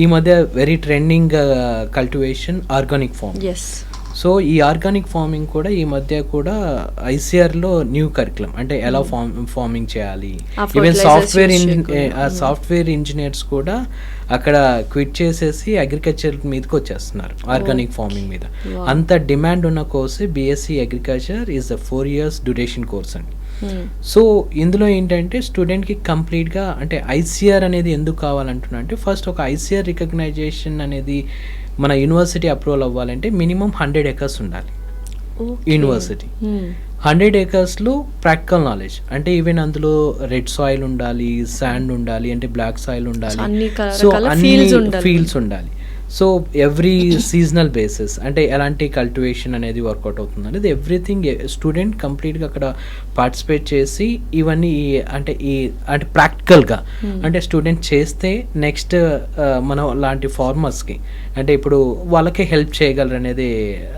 ఈ మధ్య very trending cultivation organic farming. Yes. So ఈ ఆర్గానిక్ ఫార్మింగ్ కూడా ఈ మధ్య కూడా ఐసీఆర్లో న్యూ కరికులం, అంటే ఎలా ఫార్మింగ్ చేయాలి. ఈవెన్ సాఫ్ట్వేర్ ఇంజనీర్స్ కూడా అక్కడ క్విట్ చేసేసి అగ్రికల్చర్ మీదకి వచ్చేస్తున్నారు, ఆర్గానిక్ ఫార్మింగ్ మీద. అంత డిమాండ్ ఉన్న course BSc agriculture is the 4 years duration course అండి. సో ఇందులో ఏంటంటే స్టూడెంట్కి కంప్లీట్గా అంటే ఐసీఆర్ అనేది ఎందుకు కావాలంటున్నా అంటే, ఫస్ట్ ఒక ఐసీఆర్ రికగ్నైజేషన్ అనేది మన యూనివర్సిటీ అప్రూవల్ అవ్వాలంటే మినిమం 100 acres ఉండాలి యూనివర్సిటీ. 100 acresలో ప్రాక్టికల్ నాలెడ్జ్ అంటే ఈవెన్ అందులో రెడ్ సాయిల్ ఉండాలి, శాండ్ ఉండాలి, అంటే బ్లాక్ సాయిల్ ఉండాలి, సో అన్ని ఫీల్డ్స్ ఉండాలి. సో ఎవ్రీ సీజనల్ బేసిస్ అంటే ఎలాంటి కల్టివేషన్ అనేది వర్కౌట్ అవుతుంది అనేది ఎవ్రీథింగ్ స్టూడెంట్ కంప్లీట్గా అక్కడ పార్టిసిపేట్ చేసి ఇవన్నీ అంటే ప్రాక్టికల్గా అంటే స్టూడెంట్ చేస్తే నెక్స్ట్ మనం లాంటి ఫార్మర్స్కి అంటే ఇప్పుడు వాళ్ళకి హెల్ప్ చేయగలరు అనేది